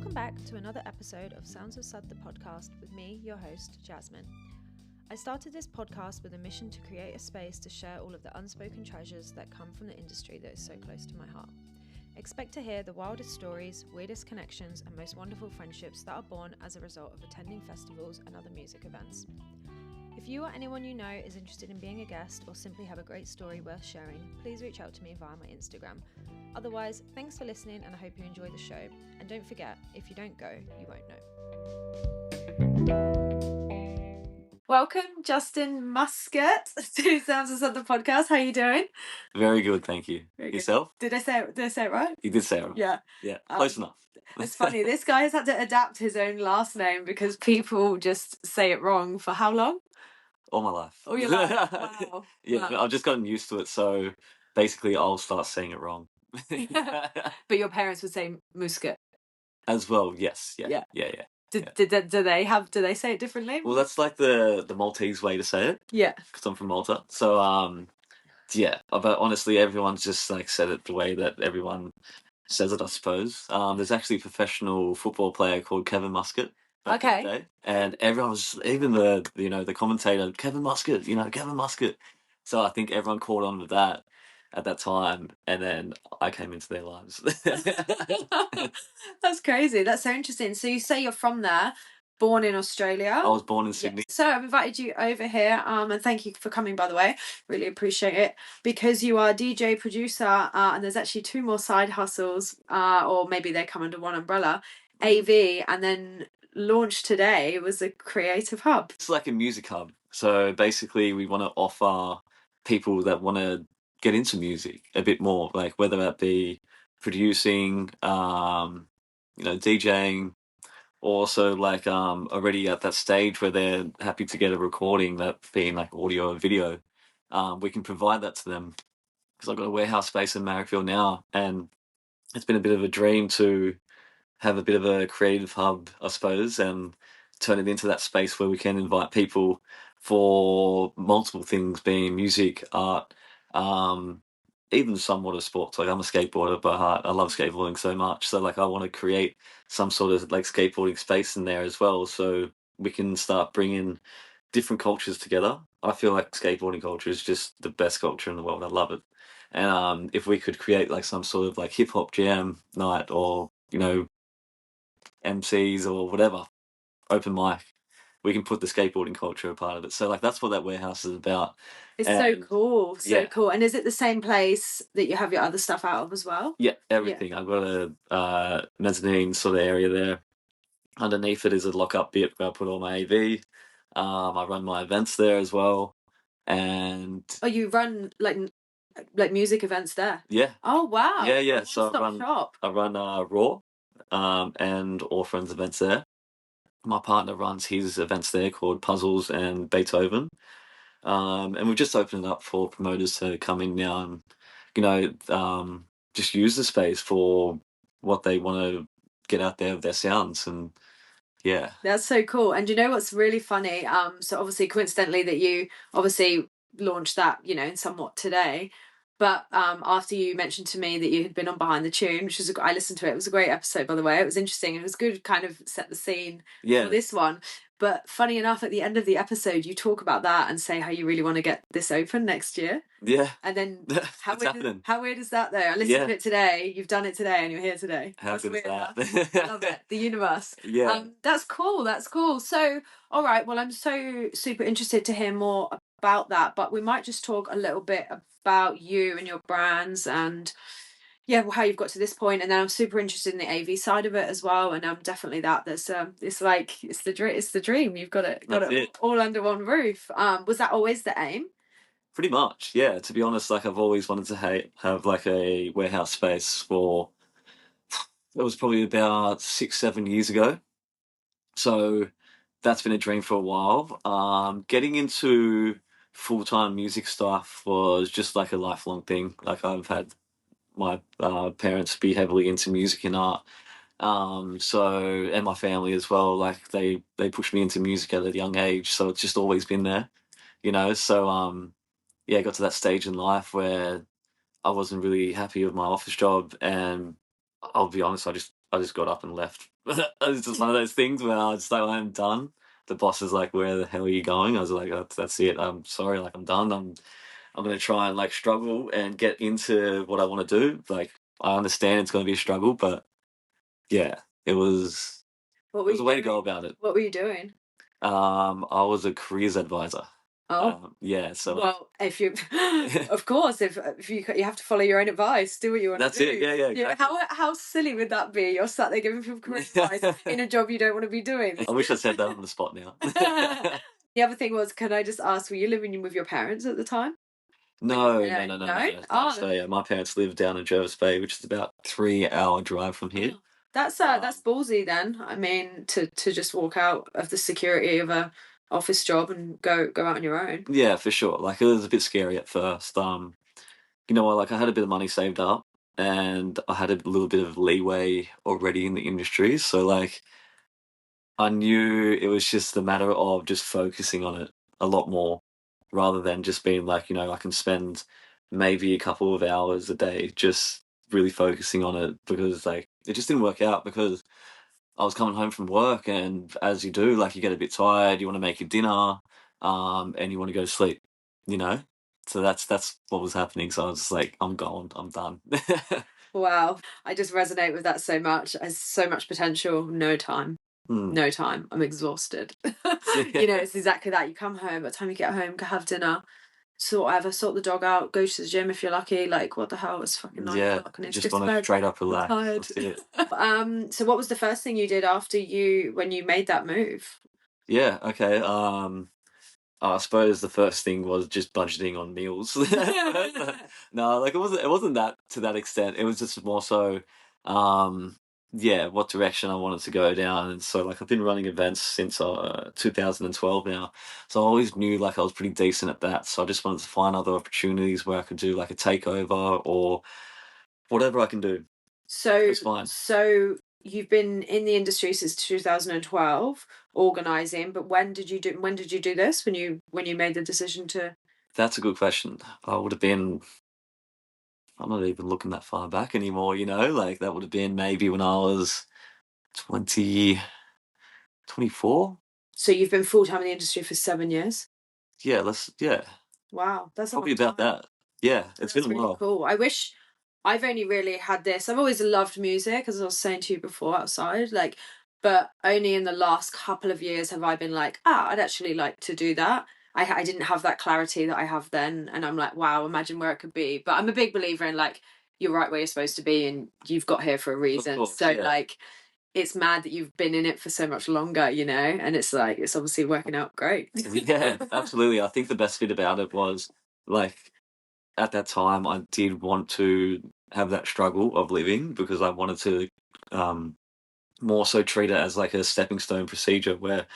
Welcome back to another episode of Sounds of Sud, the podcast, with me, your host, Jasmine. I started this podcast with a mission to create a space to share all of the unspoken treasures that come from the industry that is so close to my heart. Expect to hear the wildest stories, weirdest connections, and most wonderful friendships that are born as a result of attending festivals and other music events. If you or anyone you know is interested in being a guest or simply have a great story worth sharing, please reach out to me via my Instagram. Otherwise, thanks for listening and I hope you enjoy the show. And don't forget, if you don't go, you won't know. Welcome, Justin Muscat, to Sounds of Sud, the podcast. How are you doing? Very good, thank you. Yourself? Did I say it right? You did say it right. Yeah. Yeah, close enough. It's funny, this guy has had to adapt his own last name because people just say it wrong for how long? All my life. All your life? Wow. Yeah, Wow. I've just gotten used to it, so basically I'll start saying it wrong. But your parents would say Muscat. As well, yes. Yeah. Do they say it differently? Well, that's like the Maltese way to say it. Yeah. Because I'm from Malta. So, yeah. But honestly, everyone's just like said it the way that everyone says it, I suppose. There's actually a professional football player called Kevin Muscat. Back in the day. And everyone was, even the commentator, Kevin Muscat. So I think everyone caught on with that at that time, and then I came into their lives. That's crazy. That's so interesting. So you say you're from there, born in Australia. I was born in Sydney. Yeah. So I've invited you over here, and thank you for coming, by the way. Really appreciate it, because you are DJ, producer, and there's actually two more side hustles, or maybe they come under one umbrella, AV, and then launched today was a creative hub. It's like a music hub. So basically we want to offer people that want to get into music a bit more, like whether that be producing, DJing, or also like already at that stage where they're happy to get a recording, that being like audio or video. We can provide that to them, because I've got a warehouse space in Marrickville now, and it's been a bit of a dream to have a bit of a creative hub, I suppose, and turn it into that space where we can invite people for multiple things, being music, art, even somewhat of sports. Like I'm a skateboarder by heart. I love skateboarding so much. So like I want to create some sort of like skateboarding space in there as well, so we can start bringing different cultures together. I feel like skateboarding culture is just the best culture in the world. I love it. And if we could create like some sort of like hip hop jam night, or MCs or whatever, open mic, we can put the skateboarding culture a part of it. So like that's what that warehouse is about. It's so cool. Cool. And is it the same place that you have your other stuff out of as well? Yeah, everything. I've got a mezzanine sort of area there. Underneath it is a lock-up bit where I put all my AV. I run my events there as well. And you run like music events there? Yeah. Oh wow. Yeah. So shop. I run Raw, and All Friends events there. My partner runs his events there called Puzzles and Beethoven. And we've just opened it up for promoters to come in now and, just use the space for what they want to get out there of their sounds. And yeah. That's so cool. And you know what's really funny? So obviously coincidentally that you obviously launched that, in somewhat today. But after you mentioned to me that you had been on Behind the Tune, which was I listened to it. It was a great episode, by the way. It was interesting. It was good to kind of set the scene for this one. But funny enough, at the end of the episode, you talk about that and say how you really want to get this open next year. Yeah. And then how weird is that though? I listened to it today. You've done it today and you're here today. How good is that? Love it. The universe. Yeah. That's cool. So, all right. Well, I'm so super interested to hear more about that, but we might just talk a little bit about you and your brands and how you've got to this point. And then I'm super interested in the AV side of it as well. And definitely there's it's the dream. You've got it all under one roof. Was that always the aim? Pretty much, yeah. To be honest, like I've always wanted to have like a warehouse space for. It was probably about 6-7 years ago. So that's been a dream for a while. Getting into full-time music stuff was just like a lifelong thing. Like I've had my parents be heavily into music and art. And my family as well, like they pushed me into music at a young age. So it's just always been there, So, I got to that stage in life where I wasn't really happy with my office job, and I'll be honest, I just got up and left. It's just one of those things where I was like, I'm done. The boss is like, where the hell are you going? I was like, that's it. I'm sorry, like I'm done. I'm gonna try and like struggle and get into what I want to do. Like I understand it's gonna be a struggle, but yeah, it was What it were was a you way to go doing? about it. What were you doing? I was a careers advisor. Oh, Yeah, so well, if you, of course, if you have to follow your own advice, do what you want that's to it. do. Yeah, yeah, Yeah, exactly. how silly would that be? You're sat there giving people career advice in a job you don't want to be doing. I wish I said that on the spot now. The other thing was, can I just ask, were you living with your parents at the time? No, no, No, no, no, no. no. Oh, So yeah, my parents live down in Jervis Bay, which is about 3 hour drive from here. that's ballsy then. I mean, to just walk out of the security of a office job and go out on your own. Yeah, for sure. Like it was a bit scary at first. You know what? Like I had a bit of money saved up, and I had a little bit of leeway already in the industry. So like I knew it was just a matter of just focusing on it a lot more, rather than just being like, I can spend maybe a couple of hours a day just really focusing on it because like it just didn't work out because I was coming home from work, and as you do, like you get a bit tired, you want to make your dinner, and you want to go to sleep, you know. So that's what was happening. So I was just like, I'm gone, I'm done. Wow, I just resonate with that so much. There's so much potential, no time. Hmm. No time. I'm exhausted. It's exactly that. You come home, by the time you get home, go have dinner, sort the dog out, go to the gym if you're lucky. Like, what the hell? It's fucking 9 o'clock and You it's just just want to bed. straight up I'm relax. tired. That's it. So what was the first thing you did after when you made that move? Yeah. Okay. I suppose the first thing was just budgeting on meals. No, like it wasn't that to that extent. It was just more so, um, yeah, what direction I wanted to go down. And so like I've been running events since 2012 now. So I always knew like I was pretty decent at that. So I just wanted to find other opportunities where I could do like a takeover or whatever I can do. So, It's fine. so you've been in the industry since 2012, organizing. But when did you do this? When you made the decision to? That's a good question. I would have been. I'm not even looking that far back anymore, like that would have been maybe when I was 20, 24. So you've been full time in the industry for 7 years. Yeah, yeah, Wow, that's a probably long about time. that. Yeah, it's That's been a really while. cool. I wish I've only really had this. I've always loved music, as I was saying to you before outside, like, but only in the last couple of years have I been like, I'd actually like to do that. I didn't have that clarity that I have then, and I'm like, wow, imagine where it could be. But I'm a big believer in like you're right where you're supposed to be, and you've got here for a Of reason. course, So yeah. like, it's mad that you've been in it for so much longer, and it's like it's obviously working out great. Yeah, absolutely. I think the best bit about it was like at that time I did want to have that struggle of living because I wanted to um more so treat it as like a stepping stone procedure where,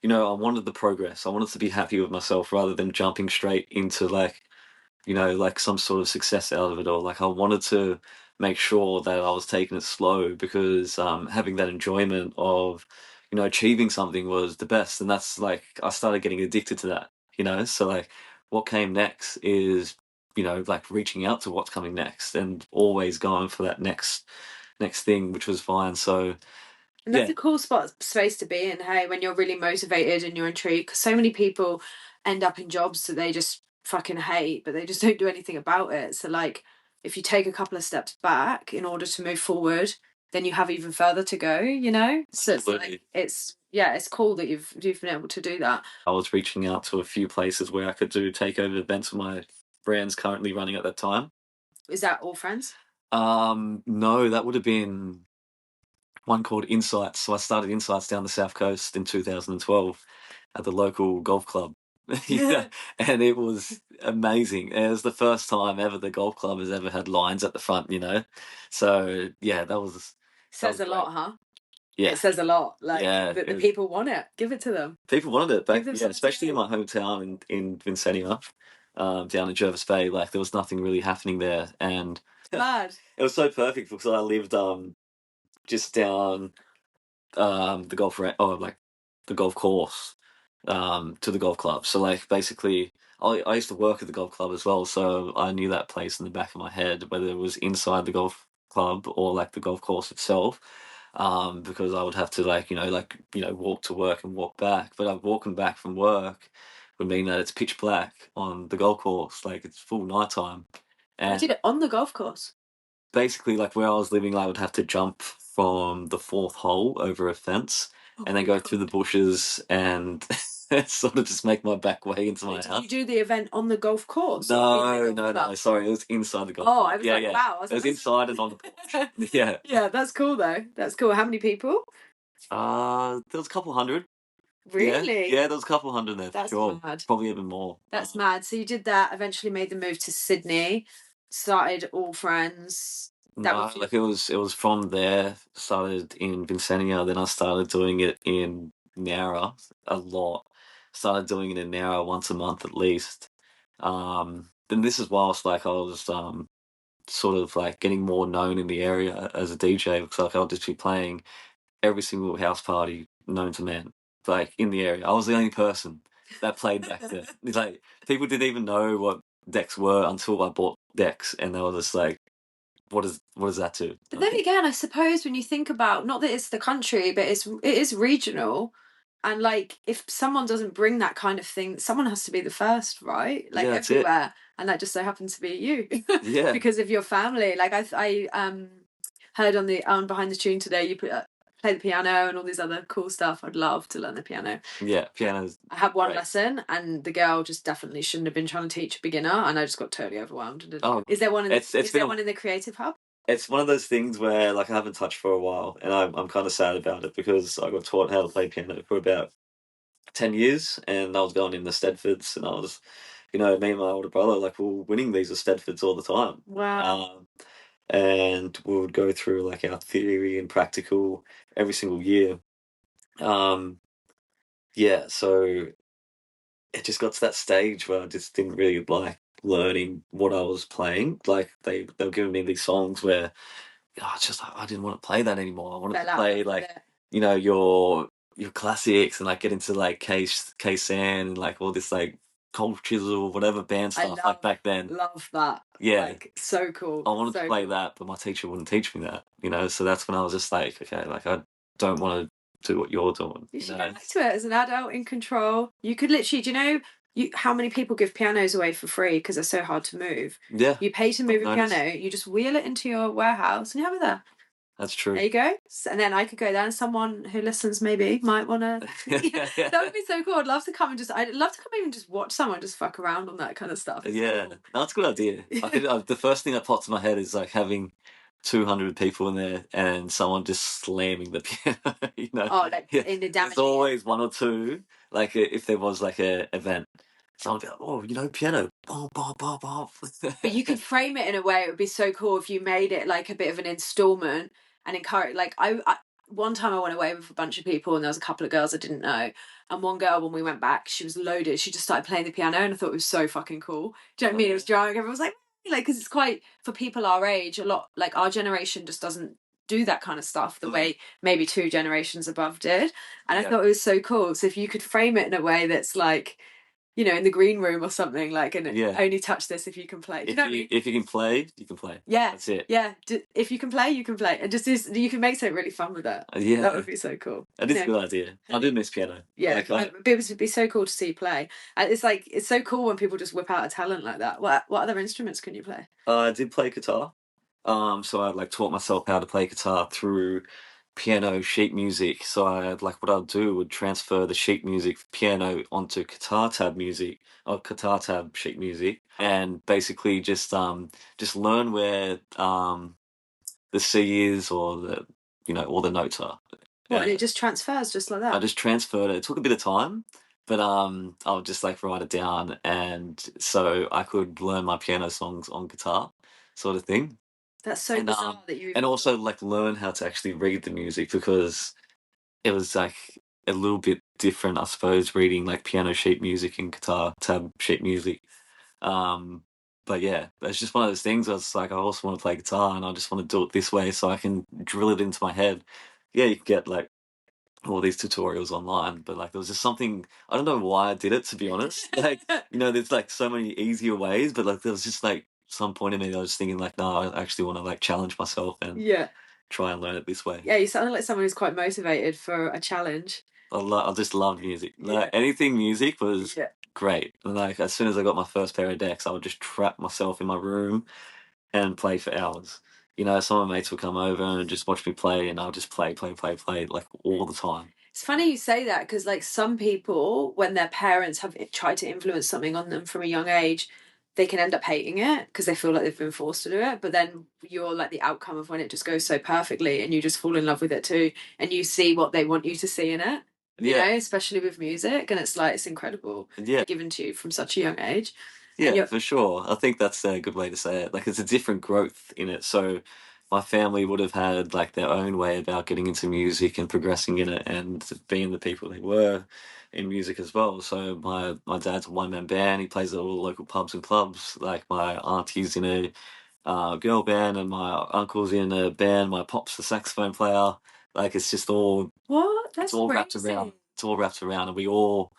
I wanted the progress. I wanted to be happy with myself rather than jumping straight into like, like some sort of success out of it all. Like I wanted to make sure that I was taking it slow because having that enjoyment of, achieving something was the best. And that's like I started getting addicted to that, So like what came next is, like reaching out to what's coming next and always going for that next thing, which was fine. So And that's yeah, a cool space to be in, hey, when you're really motivated and you're intrigued. Because so many people end up in jobs that they just fucking hate, but they just don't do anything about it. So, like, if you take a couple of steps back in order to move forward, then you have even further to go. So it's absolutely. like it's cool that you've been able to do that. I was reaching out to a few places where I could do takeover events with my brands currently running at that time. Is that all friends? No, that would have been one called Insights. So I started Insights down the south coast in 2012 at the local golf club. Yeah, and it was amazing. It was the first time ever the golf club has ever had lines at the front. So yeah, that was Says a great. lot, huh? Yeah, It says a lot. Like yeah, the people want it. Give it to them. people wanted it Give back, them yeah, something to especially in do. my hometown in Vincenia, down in Jervis Bay. Like there was nothing really happening there, and Mad. it was so perfect because I lived just down the like the golf course to the golf club. So like basically, I used to work at the golf club as well, so I knew that place in the back of my head, whether it was inside the golf club or like the golf course itself. because I would have to walk to work and walk back. But walking back from work would mean that it's pitch black on the golf course, like it's full nighttime. I And did it on the golf course. basically, like where I was living, I would have to jump from the fourth hole over a fence and then my go God. through the bushes and sort of just make my back way into my Did house. you do the event on the golf course? or in No, the golf no, no. club? Sorry, it was inside the golf. Oh, I was yeah, like, yeah. wow. I was It was like, inside and on the porch. Yeah. yeah, that's cool though. That's cool. How many people? There was a couple hundred. Really? Yeah, there was a couple hundred there. That's Sure. mad. Probably even more. That's mad. So you did that, eventually made the move to Sydney, started All Friends. That No, was like it was from there. Started in Vincentia, then I started doing it in Nowra a lot. Started doing it in Nowra once a month at least. Then this is whilst like I was sort of like getting more known in the area as a DJ because like I'll just be playing every single house party known to man, like in the area. I was the only person that played back then. It's like people didn't even know what decks were until I bought decks, and they were just like, what does that do?" But then again, I suppose when you think about, not that it's the country, but it is regional, and like if someone doesn't bring that kind of thing, someone has to be the first, right? Like Yeah, that's it. everywhere, and that just so happens to be you, Yeah. because of your family. Like I heard on the behind the tune today, you play the piano and all these other cool stuff. I'd love to learn the piano. Yeah, piano's I had one great. lesson, and the girl just definitely shouldn't have been trying to teach a beginner, and I just got totally overwhelmed. Oh, is there one in it's is there been one in the Creative Hub? It's one of those things where like I haven't touched for a while, and I'm kind of sad about it because I got taught how to play piano for about 10 years, and I was going in the Stedfords, and I was, me and my older brother, like we were winning these at Stedfords all the time. Wow. And we would go through like our theory and practical every single year. Yeah, so it just got to that stage where I just didn't really like learning what I was playing. Like they were giving me these songs where it's just like I didn't want to play that anymore. I wanted to play like your classics and like get into like K-San and like all this like Cold Chisel, whatever band stuff like back then. Love that. Yeah. Like so cool. I wanted so to play cool. that, but my teacher wouldn't teach me that, so that's when I was just like, okay, like I don't want to do what you're doing. You should get back to it as an adult in control. You could literally, do you know how many people give pianos away for free because they're so hard to move? Yeah. You pay to move a noticed. piano, you just wheel it into your warehouse and you have it there. That's true. There you go. And then I could go there, and someone who listens maybe might want to. That would be so cool. I'd love to come even just watch someone just fuck around on that kind of stuff. Yeah, that's a good idea. I think the first thing that pops in my head is like having 200 people in there and someone just slamming the piano. Oh, like in the damage. There's always one or two. Like if there was like a event, someone would be like, "Oh, piano, bob, bob, bob, bob." But you could frame it in a way. It would be so cool if you made it like a bit of an installment and encourage. Like I one time I went away with a bunch of people, and there was a couple of girls I didn't know. And one girl, when we went back, she was loaded. She just started playing the piano, and I thought it was so fucking cool. Do you know what I mean? It was drunk. Everyone was like, because it's quite, for people our age, a lot, like our generation just doesn't do that kind of stuff the way maybe 2 generations above did. And I thought it was so cool. So if you could frame it in a way that's like, in the green room or something, like, and only touch this if you can play. Do you know what I mean? If you can play, you can play. Yeah. That's it. Yeah. If you can play, you can play. And just you can make something really fun with that. Yeah. That would be so cool. That is a good idea. I do miss piano. Yeah. It would be so cool to see you play. It's so cool when people just whip out a talent like that. What other instruments can you play? I did play guitar. So I like taught myself how to play guitar through piano sheet music. So what I'd do would transfer the sheet music for piano onto guitar tab music or guitar tab sheet music, and basically just learn where the C is or all the notes are. What, and it just transfers just like that? I just transferred it. It took a bit of time, but I'll just like write it down, and so I could learn my piano songs on guitar, sort of thing. That's so bizarre that you. And also like learn how to actually read the music, because it was like a little bit different, I suppose, reading like piano sheet music and guitar tab sheet music. But yeah, it's just one of those things where it's like I also want to play guitar and I just want to do it this way so I can drill it into my head. Yeah, you can get like all these tutorials online, but like there was just something, I don't know why I did it, to be honest. Like, there's like so many easier ways, but like there was just like some point in me that I was thinking like, no, I actually want to like challenge myself and try and learn it this way. Yeah, you sound like someone who's quite motivated for a challenge. I just love music. Yeah. Like anything music was Yeah. great. And like as soon as I got my first pair of decks, I would just trap myself in my room and play for hours. You know, some of my mates would come over and just watch me play, and I'll just play like all the time. It's funny you say that because, like, some people, when their parents have tried to influence something on them from a young age, they can end up hating it because they feel like they've been forced to do it. But then you're like the outcome of when it just goes so perfectly and you just fall in love with it too, and you see what they want you to see in it. You know, especially with music, and it's like it's incredible. Yeah, given to you from such a young age. yeah, for sure. I think that's a good way to say it. Like it's a different growth in it. So my family would have had like their own way about getting into music and progressing in it and being the people they were in music as well. So my dad's a one man band. He plays at all the local pubs and clubs. Like my auntie's in a girl band, and my uncle's in a band. My pop's the saxophone player. Like it's just all What? That's it's all wrapped crazy. around. It's all wrapped around, and we all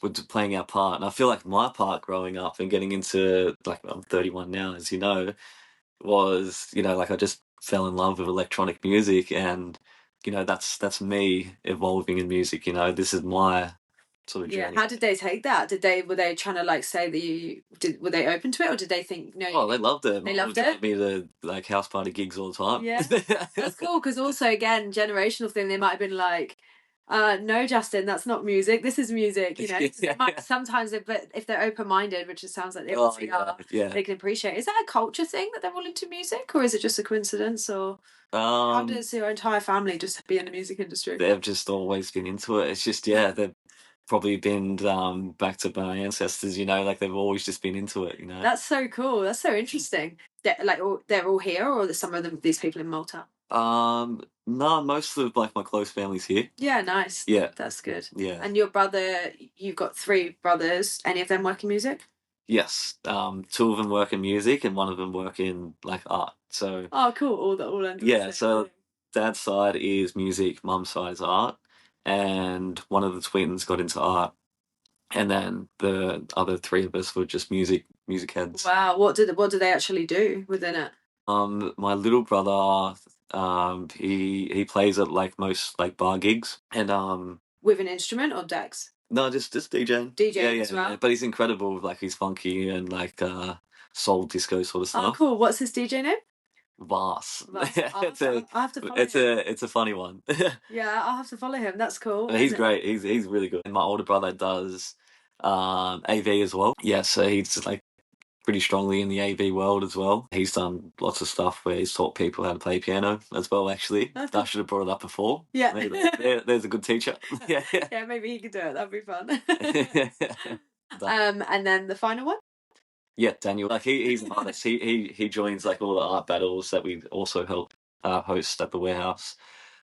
were playing our part. And I feel like my part growing up and getting into like I'm 31 now, as you know, was like I just fell in love with electronic music, and that's me evolving in music. This is my sort of journey. How did they take that? Were they trying to like say that were they open to it, or did they think no? Oh, they loved it. They Mum loved would it. take me to like house party gigs all the time. Yeah, that's cool because also again generational thing. They might have been like, no, Justin, that's not music. This is music. Sometimes, but if they're open minded, which it sounds like they obviously are, they can appreciate it. Is that a culture thing that they're all into music, or is it just a coincidence? Or how does your entire family just be in the music industry? They've just always been into it. It's just they've probably been back to my ancestors. Like they've always just been into it. That's so cool. That's so interesting. They're all here, or some of them, these people in Malta. No, most of like my close family's here. Yeah, nice. Yeah, that's good. Yeah. And your brother, you've got 3 brothers. Any of them work in music? Yes. 2 of them work in music, and one of them work in like art. So. Oh, cool. All under the same So thing. dad's side is music, mum's side is art, and one of the twins got into art, and then the other 3 of us were just music heads. Wow. What do they actually do within it? My little brother, he plays at like most like bar gigs, and with an instrument or decks? No, just DJing. DJing as well. Yeah. But he's incredible. Like he's funky and like soul disco sort of stuff. Oh, cool. What's his DJ name? Vars. I'll have to follow him. It's a funny one. Yeah, I'll have to follow him. That's cool. He's great. He's really good. And my older brother does AV as well. Yeah, so he's like pretty strongly in the AV world as well. He's done lots of stuff where he's taught people how to play piano as well, actually. I should have brought it up before. Yeah. There's a good teacher. Yeah, maybe he could do it. That'd be fun. And then the final one? Yeah, Daniel. Like he's an artist. He joins like all the art battles that we also help host at the warehouse.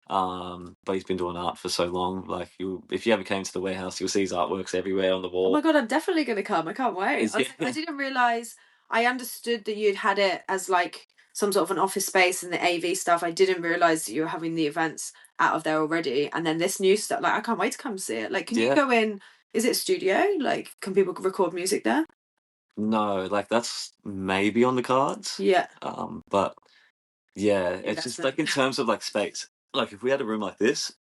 But he's been doing art for so long. Like if you ever came to the warehouse, you'll see his artworks everywhere on the wall. Oh my god, I'm definitely going to come. I can't wait. I didn't realise. I understood that you'd had it as like some sort of an office space and the AV stuff. I didn't realise that you were having the events out of there already. And then this new stuff, like I can't wait to come see it. Like, can you go in? Is it studio? Like, can people record music there? No, like that's maybe on the cards. Yeah. But yeah, it's just like in terms of like space. Like if we had a room like this,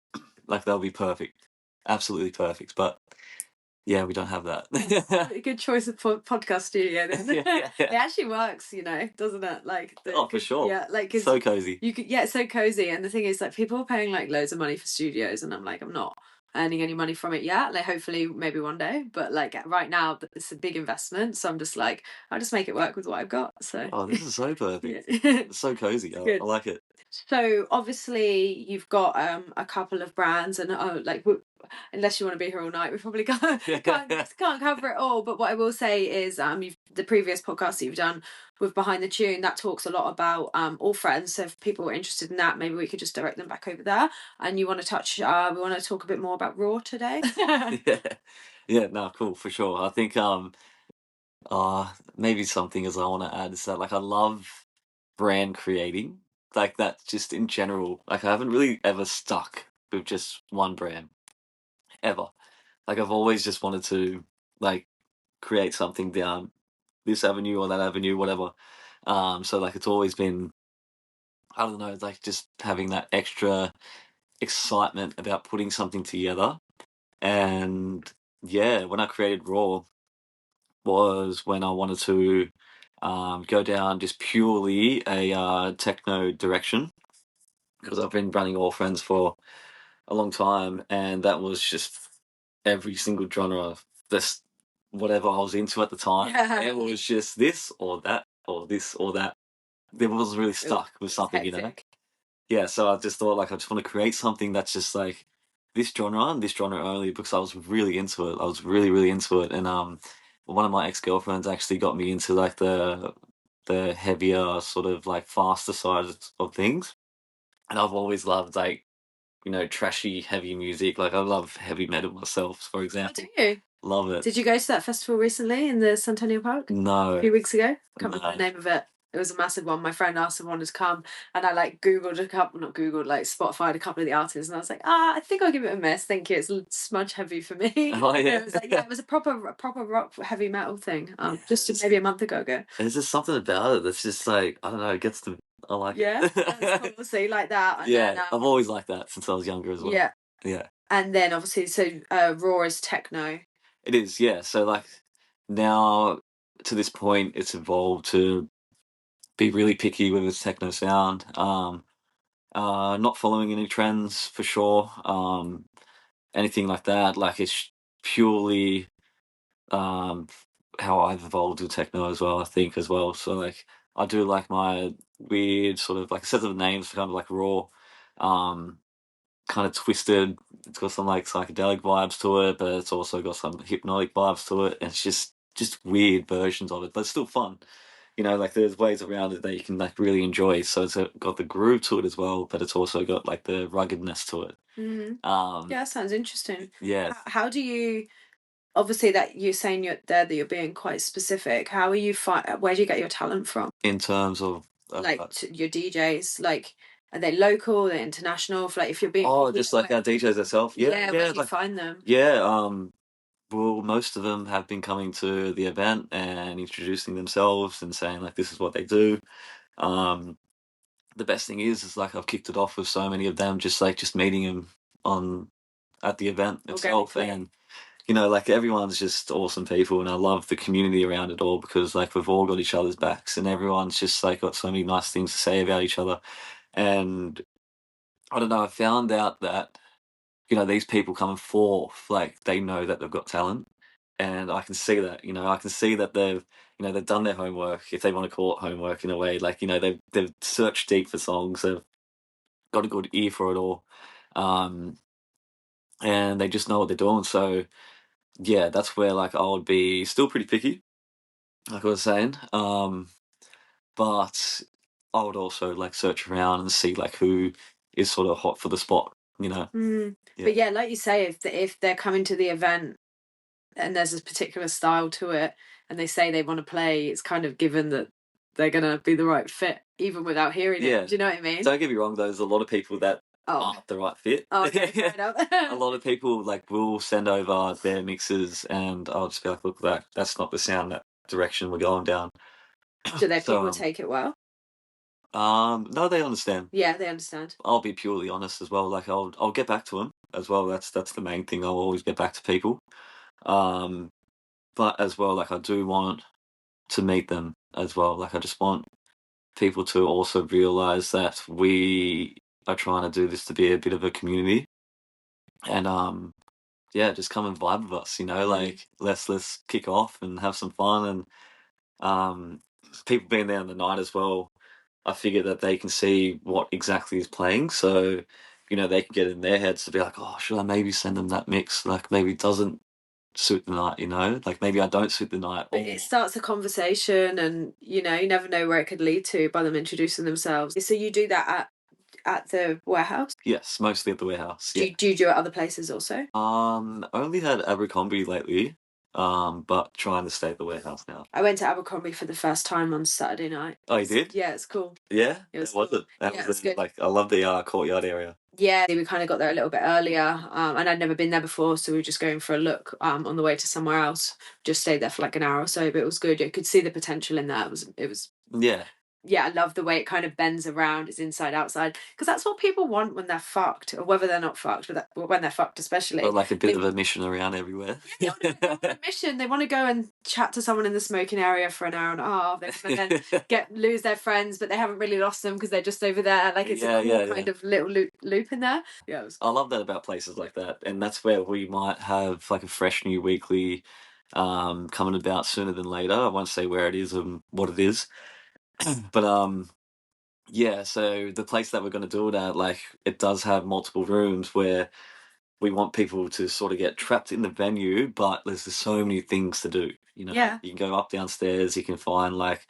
like that would be perfect, absolutely perfect. But yeah, we don't have that. Good choice of podcast studio then. It actually works, doesn't it? Like for sure. Yeah, like so cozy. It's so cozy. And the thing is, like, people are paying like loads of money for studios, and I'm like, I'm not earning any money from it yet. Like, hopefully, maybe one day. But like right now, it's a big investment. So I'm just like, I'll just make it work with what I've got. So. Oh, this is so perfect. It's so cozy. I like it. So obviously you've got a couple of brands, and unless you want to be here all night, we probably can't cover it all. But what I will say is, the previous podcast that you've done with Behind the Tune, that talks a lot about All Friends. So if people are interested in that, maybe we could just direct them back over there. And you want to we want to talk a bit more about Raw today. No, cool, for sure. I think maybe something as I want to add is that like I love brand creating. Like that just in general, like I haven't really ever stuck with just one brand ever. Like I've always just wanted to like create something down this avenue or that avenue, whatever. So like it's always been I don't know, like just having that extra excitement about putting something together. And yeah, when I created Raw was when I wanted to go down just purely a techno direction, because I've been running All Friends for a long time, and that was just every single genre, this whatever I was into at the time. Yeah. It was just this or that or this or that. It was really stuck with something, you know. Hectic. Yeah, so I just thought like I just want to create something that's just like this genre and this genre only, because I was really into it. I was really, really into it. And one of my ex-girlfriends actually got me into like the heavier, sort of like faster side of things. And I've always loved like, you know, trashy heavy music. Like I love heavy metal myself, for Oh, example. do you? Love it. Did you go to that festival recently in the Centennial Park a No. few weeks ago? Can't remember No. the name of it. It was a massive one. My friend asked if I wanted to come, and I like Googled a couple, not Googled, like Spotified a couple of the artists, and I was like, I think I'll give it a miss. Thank you. It's smudge heavy for me. Oh, yeah. It was like, yeah, it was a proper rock heavy metal thing. Just maybe a month ago. There's just something about it that's just like, I don't know, it gets to, I like Yeah, it. that's cool. So you like that? And Yeah, then, I've always liked that since I was younger as well. yeah, Yeah. and then obviously, so Raw is techno. It is, yeah. So like now to this point it's evolved to be really picky with its techno sound. Not following any trends for sure. Anything like that. Like it's purely um how I've evolved with techno as well, I think as well. So like I do like my weird sort of like, set of names kind of like raw, um kind of twisted. It's got some like psychedelic vibes to it, but it's also got some hypnotic vibes to it. And it's just weird versions of it, but it's still fun. You know, like there's ways around it that you can like really enjoy. So it's got the groove to it as well, but it's also got like the ruggedness to it. Yeah, that sounds interesting. Yeah. How do you? Obviously, that you're saying that you're being quite specific. How are you where do you get your talent from? In terms of Like your DJs, like are they local, they're international? Like if you're being just like our DJs ourselves. where do you like find them? yeah, well, most of them have been coming to the event and introducing themselves and saying like this is what they do. Um, the best thing is like I've kicked it off with so many of them, just meeting them on at the event itself. And you know, like everyone's just awesome people, and I love the community around it all, because like we've all got each other's backs, and everyone's just like got so many nice things to say about each other. And I don't know, I found out that, you know, these people coming forth, like they know that they've got talent, and I can see that. You know, I can see that they've done their homework, if they want to call it homework in a way. Like, you know, they've searched deep for songs, they've got a good ear for it all, um, and they just know what they're doing. So yeah, that's where like I would be still pretty picky, like I was saying, but I would also like search around and see like who is sort of hot for the spot. You know. Yeah. But yeah, like you say, if they're coming to the event and there's a particular style to it, and they say they want to play, it's kind of given that they're gonna be the right fit, even without hearing Yeah. it. Do you know what I mean? Don't get me wrong, though, there's a lot of people that aren't the right fit. Oh, okay, fair enough. A lot of people like will send over their mixes, and I'll just be like, look, that's not the sound, that direction we're going down. Do their So, people take it well? no, they understand. Yeah, they understand. I'll be purely honest as well. Like I'll get back to them as well. That's the main thing. I'll always get back to people. Um, but as well, like I do want to meet them as well. Like I just want people to also realize that we are trying to do this to be a bit of a community, and yeah, just come and vibe with us. You know, like let's kick off and have some fun. And people being there on the night as well, I figure that they can see what exactly is playing, so you know they can get in their heads to be like, oh, should I maybe send them that mix? Like maybe it doesn't suit the night, you know, like maybe I don't suit the night. But it starts a conversation, and you never know where it could lead to by them introducing themselves. So you do that at the warehouse? Yes, mostly at the warehouse. Do you do it at other places also? Only had Abercrombie lately, but trying to stay at the warehouse now. I went to Abercrombie for the first time on Saturday night. Oh, you did? Yeah, it's cool. Yeah, it was was cool. it? That Yeah, was good. like I love the courtyard area. Yeah, we kind of got there a little bit earlier, and I'd never been there before, so we were just going for a look on the way to somewhere else. Just stayed there for like an hour or so, but it was good. You could see the potential in there. It was Yeah. yeah, I love the way it kind of bends around. It's inside outside, because that's what people want when they're fucked, or whether they're not fucked, but when they're fucked especially. But like a bit of a mission around everywhere. They want a mission. They want to go and chat to someone in the smoking area for an hour and a half. They want to then lose their friends, but they haven't really lost them because they're just over there. Like, it's a cool kind of little loop in there. Yeah, I love that about places like that, and that's where we might have like a fresh new weekly coming about sooner than later. I won't say where it is and what it is, but yeah. So the place that we're going to do it at, like, it does have multiple rooms where we want people to sort of get trapped in the venue, but there's just so many things to do. You know, Yeah. you can go up downstairs, you can find like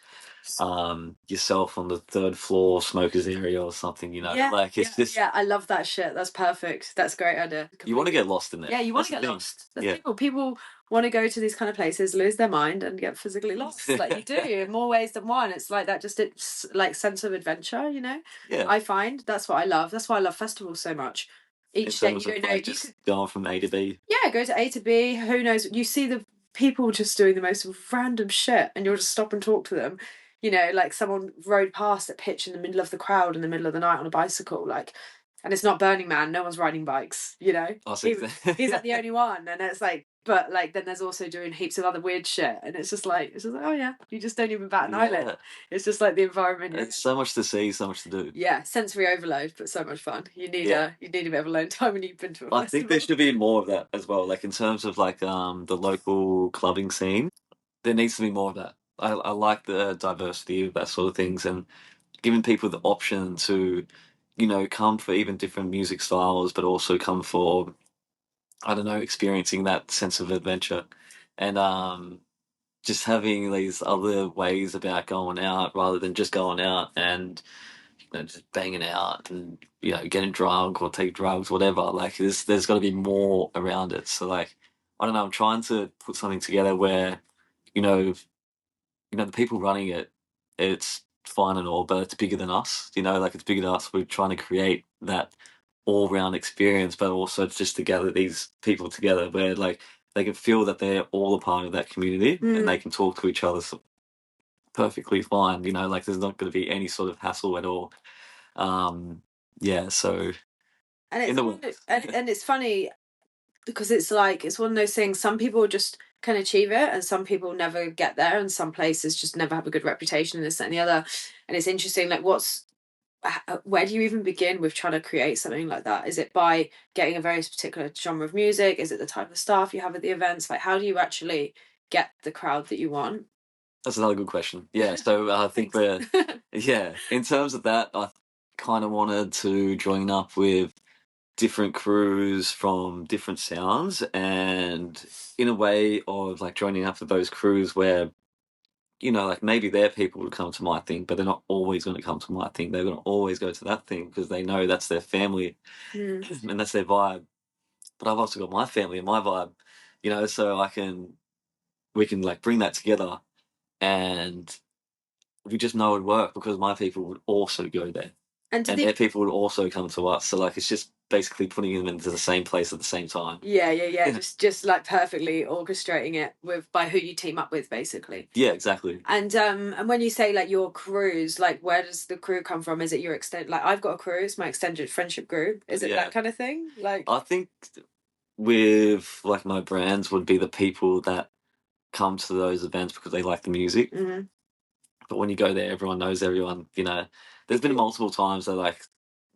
yourself on the third floor smokers area or something, you know. Yeah, like it's just I love that shit. That's perfect. That's a great idea. you want to get lost in there. Yeah, you want to get lost. People want to go to these kind of places, lose their mind, and get physically lost. Like, you do in more ways than one. It's like that, just it's like sense of adventure, you know. Yeah, I find that's what I love. That's why I love festivals so much. Each day you don't know, like, just going from A to B. Yeah, go to A to B. Who knows? You see the people just doing the most random shit, and you'll just stop and talk to them. You know, like someone rode past at pitch in the middle of the crowd in the middle of the night on a bicycle, like, and it's not Burning Man. No one's riding bikes. You know, he's like the only one, and it's like, but like then there's also doing heaps of other weird shit, and it's just like oh yeah, you just don't even bat an eyelid. It's just like the environment. It's so much to see, so much to do. Yeah, sensory overload, but so much fun. You need a bit of alone time when you've been to a festival. I think there should be more of that as well. Like in terms of like the local clubbing scene, there needs to be more of that. I like the diversity of that sort of things, and giving people the option to, you know, come for even different music styles, but also come for, I don't know, experiencing that sense of adventure, and just having these other ways about going out rather than just going out and, you know, just banging out and, you know, getting drunk or take drugs, whatever. Like there's got to be more around it. So like, I don't know. I'm trying to put something together where, you know, the people running it, it's fine and all, but it's bigger than us. You know, like it's bigger than us. We're trying to create that all round experience, but also just to gather these people together where like they can feel that they're all a part of that community and they can talk to each other perfectly fine. You know, like there's not going to be any sort of hassle at all. Yeah, so and it's funny because it's like it's one of those things. Some people just can achieve it, and some people never get there, and some places just never have a good reputation, and this and the other. And it's interesting, like where do you even begin with trying to create something like that? Is it by getting a very particular genre of music? Is it the type of staff you have at the events? Like, how do you actually get the crowd that you want? That's another good question. Yeah, so I think in terms of that, I kind of wanted to join up with different crews from different sounds, and in a way of like joining up with those crews where, you know, like maybe their people would come to my thing, but they're not always going to come to my thing. They're going to always go to that thing because they know that's their family and that's their vibe. But I've also got my family and my vibe, you know, so we can like bring that together, and we just know it would work because my people would also go there. And their people would also come to us. So like it's just basically putting them into the same place at the same time. Yeah. just like perfectly orchestrating it by who you team up with, basically. Yeah, exactly. And when you say like your crews, like where does the crew come from? Is it your extent? Like I've got a crew, it's my extended friendship group. Is it that kind of thing? Like I think with like my brands would be the people that come to those events because they like the music. But when you go there, everyone knows everyone. You know, there's been multiple times that like,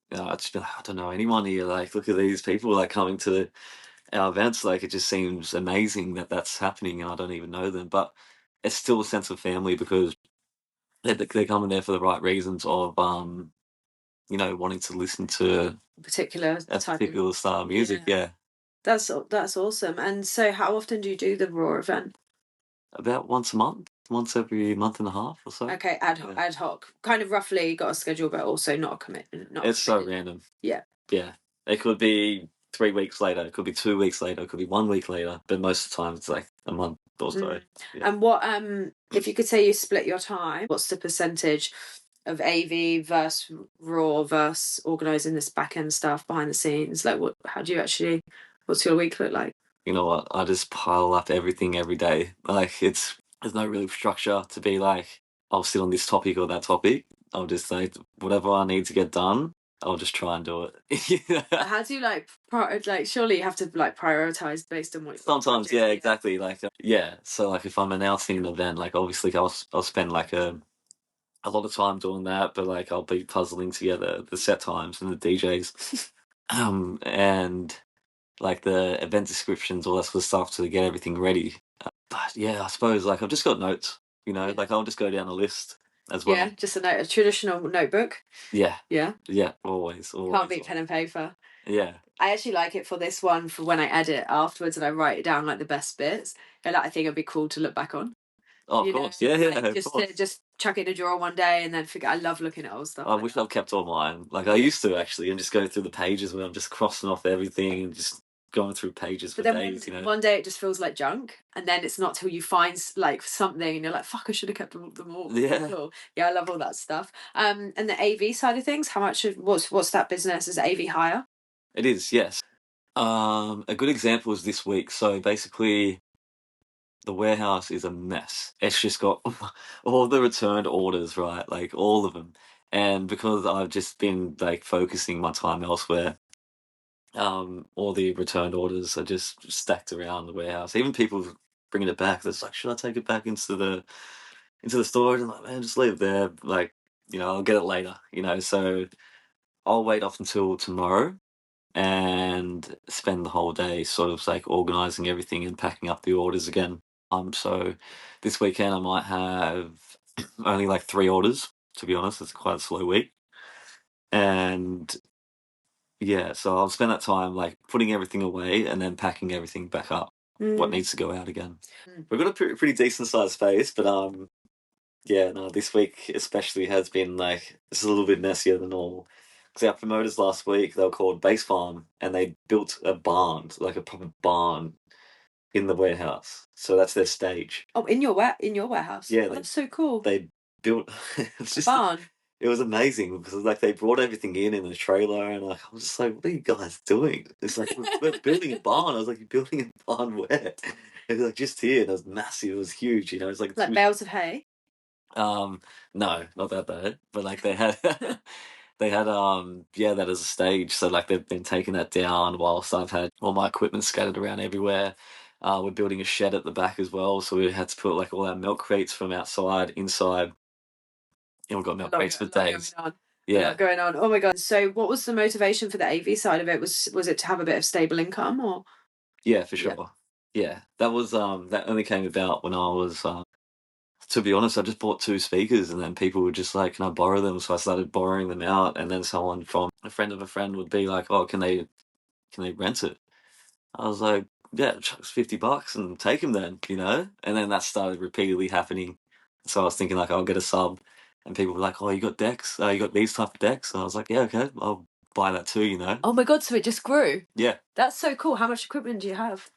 you know, I just been like, I don't know anyone here. Like, look at these people like coming to our events. Like, it just seems amazing that that's happening, and I don't even know them. But it's still a sense of family because they're coming there for the right reasons of you know, wanting to listen to a particular style of music. Yeah. That's awesome. And so, how often do you do the Raw event? About once a month. Once every month and a half or so. Okay, ad hoc. Kind of roughly got a schedule, but also not a commitment. It's so random. Yeah. Yeah. It could be 3 weeks later, it could be 2 weeks later, it could be 1 week later, but most of the time it's like a month or so. Yeah. And what if you could say you split your time, what's the percentage of AV versus Raw versus organising this back end stuff behind the scenes? Like what's your week look like? You know what? I just pile up everything every day. Like there's no real structure to be like, I'll sit on this topic or that topic. I'll just say whatever I need to get done, I'll just try and do it. How do you like surely you have to like prioritize based on what Sometimes, yeah, exactly. Like, yeah. So, like, if I'm announcing an event, like, obviously, I'll spend like a lot of time doing that, but like, I'll be puzzling together the set times and the DJs, and like the event descriptions, all that sort of stuff to get everything ready. But yeah, I suppose like I've just got notes, like I'll just go down a list as well. Yeah, just a traditional notebook. Yeah. Yeah. Yeah, always. Can't beat pen and paper. Yeah. I actually like it for this one for when I edit afterwards and I write it down like the best bits. And I think it'd be cool to look back on. Oh, of course. Yeah, yeah, like, of course. just chuck it in a drawer one day and then forget. I love looking at old stuff. I wish I'd kept all mine. Like I used to actually, and just go through the pages where I'm just crossing off everything and just going through pages for days. One day it just feels like junk, and then it's not till you find like something and you're like, "Fuck, I should have kept them all." Yeah, cool. Yeah, I love all that stuff. And the AV side of things, how much of what's that business? Is AV hire? It is, yes. A good example is this week. So basically, the warehouse is a mess. It's just got all the returned orders, right? Like all of them. And because I've just been like focusing my time elsewhere, all the returned orders are just stacked around the warehouse. Even people bringing it back, that's like, should I take it back into the storage? I'm like, man, just leave it there. Like, I'll get it later. So I'll wait off until tomorrow and spend the whole day sort of like organizing everything and packing up the orders again. So this weekend I might have only like 3 orders, to be honest. It's quite a slow week. And yeah, so I'll spend that time like putting everything away and then packing everything back up, what needs to go out again. We've got a pretty decent sized space, but yeah, no, this week especially has been like, it's a little bit messier than normal. Because our promoters last week, they were called Base Farm, and they built a barn, like a proper barn, in the warehouse. So that's their stage. Oh, in your warehouse? Yeah, that's so cool. They built it's just barn. It was amazing because like they brought everything in a trailer, and like I was just like, "What are you guys doing?" It's like we're building a barn. I was like, "You're building a barn where?" It was like just here, and it was massive. It was huge. It's like bales of hay. No, not that bad. But like they had that as a stage. So like they've been taking that down whilst I've had all my equipment scattered around everywhere. We're building a shed at the back as well, so we had to put like all our milk crates from outside inside. And we've got milk crates for days. Yeah, going on. Oh my god! So, what was the motivation for the AV side of it? Was it to have a bit of stable income, or? Yeah, for sure. Yeah, that was that only came about when I was. To be honest, I just bought 2 speakers, and then people were just like, "Can I borrow them?" So I started borrowing them out, and then someone from a friend of a friend would be like, "Oh, can they rent it?" I was like, "Yeah, chucks $50 and take them then," And then that started repeatedly happening. So I was thinking like, I'll get a sub, and people were like, "Oh, you got decks? You got these type of decks?" And I was like, "Yeah, okay, I'll buy that too," Oh my god! So it just grew. Yeah. That's so cool. How much equipment do you have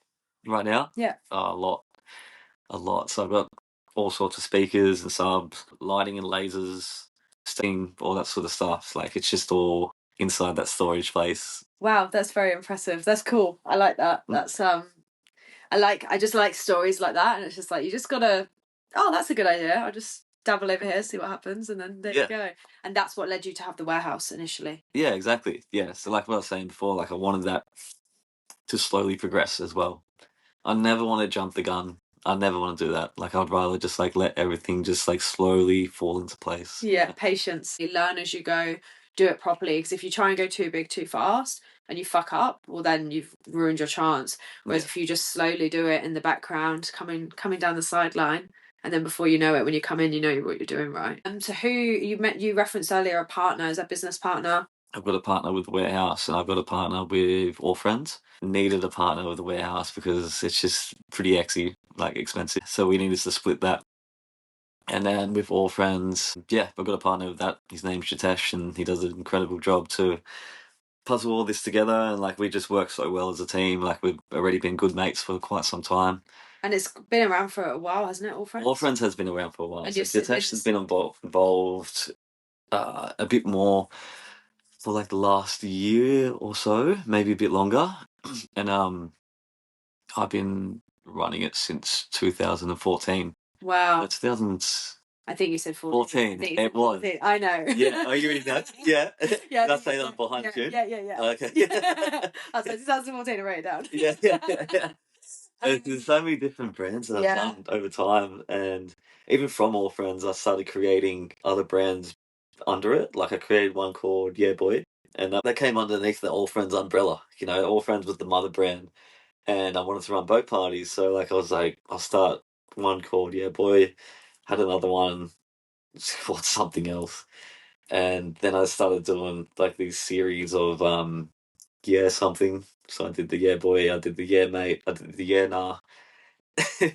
right now? Yeah. A lot. So I've got all sorts of speakers and subs, lighting and lasers, steam, all that sort of stuff. Like it's just all inside that storage place. Wow, that's very impressive. That's cool. I like that. That's I just like stories like that, and it's just like you just gotta. Oh, that's a good idea. I'll just dabble over here, see what happens, and then there you go. And that's what led you to have the warehouse initially. Yeah, exactly. Yeah. So like what I was saying before, like I wanted that to slowly progress as well. I never want to jump the gun. I never want to do that. Like I'd rather just like let everything just like slowly fall into place. Yeah, patience. You learn as you go, do it properly. Because if you try and go too big too fast and you fuck up, well then you've ruined your chance. Whereas if you just slowly do it in the background, coming down the sideline, and then before you know it, when you come in, you know what you're doing right. So who you referenced earlier, a partner, is that business partner? I've got a partner with the warehouse, and I've got a partner with All Friends. Needed a partner with the warehouse because it's just pretty expensive. So we needed to split that. And then with All Friends, yeah, I've got a partner with that. His name's Jitesh, and he does an incredible job to puzzle all this together. And like we just work so well as a team. Like we've already been good mates for quite some time. And it's been around for a while, hasn't it? All Friends. All Friends has been around for a while. So Jitesh has been involved a bit more for like the last year or so, maybe a bit longer. And I've been running it since 2014. Wow. 2000. I think you said 14. 14. It was. 14. I know. Yeah. Are you reading that? Yeah. Yeah. Did I say that behind yeah, June? yeah. Okay. I was like, 2014, I wrote it down. Yeah. There's so many different brands that I've done over time, and even from All Friends, I started creating other brands under it. Like I created one called Yeah Boy, and that came underneath the All Friends umbrella. You know, All Friends was the mother brand, and I wanted to run boat parties, so like I was like, I'll start one called Yeah Boy, had another one called something else, and then I started doing like these series of yeah something. So I did the Yeah Boy, I did the Yeah Mate, I did the Yeah Nah,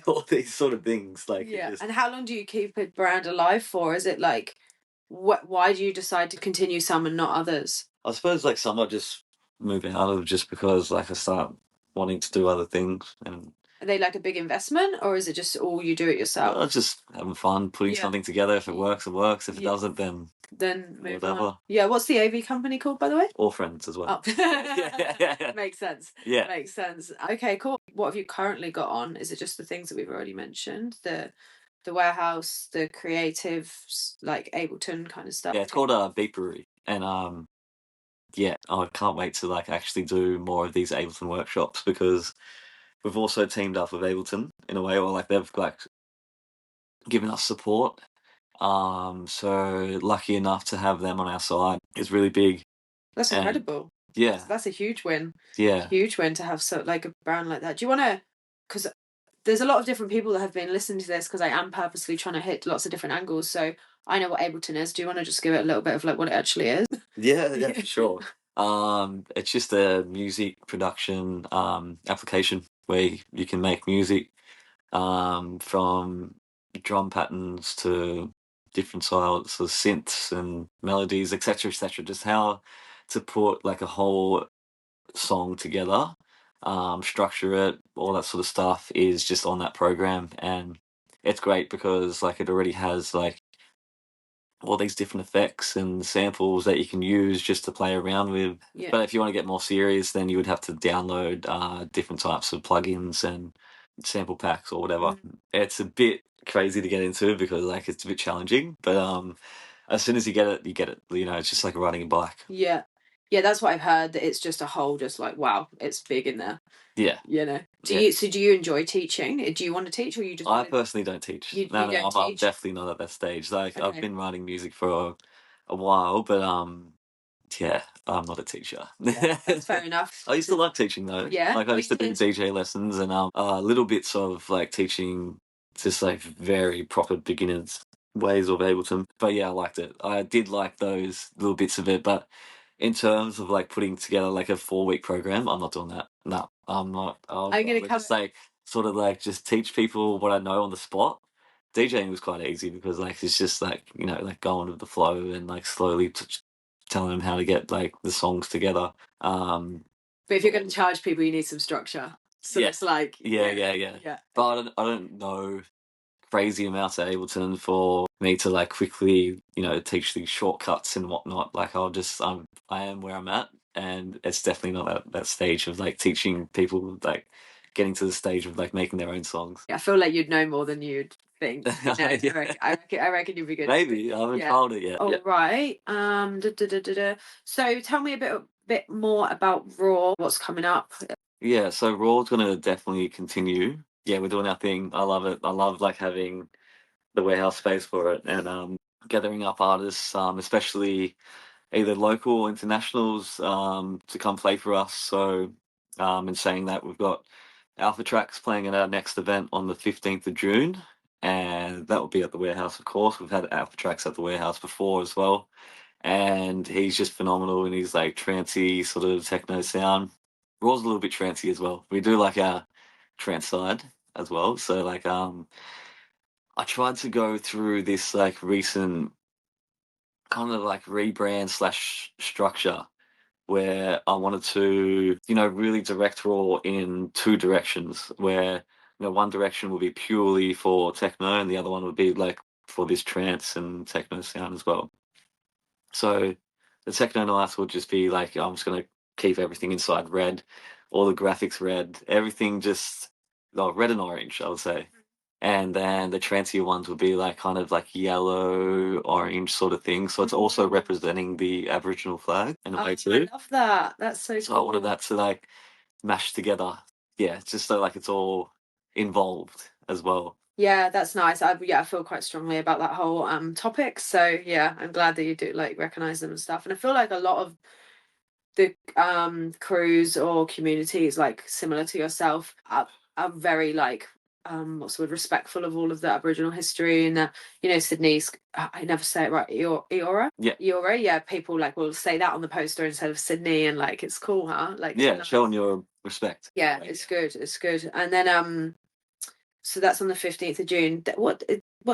all these sort of things. Like yeah. And how long do you keep a brand alive for? Is it like, why do you decide to continue some and not others? I suppose like some are just moving out of just because like I start wanting to do other things, and Are they like a big investment, or is it just all you do it yourself? just having fun, putting Yeah. something together. If it works, it works. If it Yeah. doesn't, then move whatever. on. Yeah, what's the AV company called, by the way? All Friends as well. Oh. Yeah. Makes sense. Yeah. Makes sense. Okay, cool. What have you currently got on? Is it just the things that we've already mentioned? The warehouse, the creative, like Ableton kind of stuff? Yeah, it's called Beepery, and yeah, I can't wait to like actually do more of these Ableton workshops, because we've also teamed up with Ableton in a way, or like they've like given us support. So lucky enough to have them on our side is really big. That's And incredible. yeah, That's a huge win. yeah, Huge win to have so like a brand like that. Do you want to? Because there's a lot of different people that have been listening to this, because I am purposely trying to hit lots of different angles. So I know what Ableton is. Do you want to just give it a little bit of like what it actually is? yeah, for sure. It's just a music production application where you can make music from drum patterns to different styles of synths and melodies, etc., etc. Just how to put like a whole song together, structure it, all that sort of stuff is just on that program, and it's great because like it already has like all these different effects and samples that you can use just to play around with. Yeah. But if you want to get more serious, then you would have to download different types of plugins and sample packs or whatever. It's a bit crazy to get into because like it's a bit challenging, but as soon as you get it, you get it. You know, it's just like riding a bike. Yeah. Yeah, that's what I've heard, that it's just a whole, just like, wow, it's big in there. Yeah. You know. Do you enjoy teaching? Do you want to teach, or you just I personally don't teach. No, I'm definitely not at that stage. Like I've been writing music for a while, but yeah, I'm not a teacher. Yeah, that's fair enough. I used to like teaching though. Yeah. Like I used to do DJ lessons and little bits of like teaching, just like very proper beginners ways of Ableton. But yeah, I liked it. I did like those little bits of it, but in terms of like putting together like a 4-week program, I'm not doing that. No, I'm not. I'm gonna just like sort of like just teach people what I know on the spot. DJing was quite easy because like it's just like, you know, like going with the flow and like slowly telling them how to get like the songs together. But if you're going to charge people, you need some structure. So it's like yeah. But I don't know crazy amounts of Ableton for me to like quickly, you know, teach these shortcuts and whatnot. Like I am where I'm at, and it's definitely not that stage of like teaching people, like getting to the stage of like making their own songs. I feel like you'd know more than you'd think. You know, I reckon you'd be good. Maybe I haven't tried it yet. All right. So tell me a bit more about Raw. What's coming up? Yeah, so Raw's gonna definitely continue. Yeah, we're doing our thing. I love it. I love like having the warehouse space for it, and gathering up artists, especially either local or internationals, to come play for us. So, in saying that, we've got Alpha Tracks playing at our next event on the 15th of June, and that will be at the warehouse, of course. We've had Alpha Tracks at the warehouse before as well, and he's just phenomenal, and he's like trancey sort of techno sound. Raw's a little bit trancey as well. We do like our trance side as well. So like I tried to go through this like recent kind of like rebrand slash structure where I wanted to, you know, really direct Raw in two directions, where, you know, one direction will be purely for techno and the other one would be like for this trance and techno sound as well. So the techno nights will just be like, I'm just going to keep everything inside red, all the graphics red, everything just, oh, red and orange, I would say. and then the trancier ones would be like kind of like yellow, orange sort of thing. So it's also representing the Aboriginal flag in a way I too. love that. That's so So I wanted cool. that to like mash together. Yeah, just so like it's all involved as well. Yeah, that's nice. I feel quite strongly about that whole topic. So yeah, I'm glad that you do like recognize them and stuff. And I feel like a lot of the crews or communities like similar to yourself are very like what's the word, respectful of all of the Aboriginal history. And you know, Sydney's, I never say it right, Eora. Yeah. Eora, yeah, people like will say that on the poster instead of Sydney, and like it's cool, huh? Like Yeah, nice. showing your respect. Yeah, it's good. It's good. And then so that's on the 15th of June. What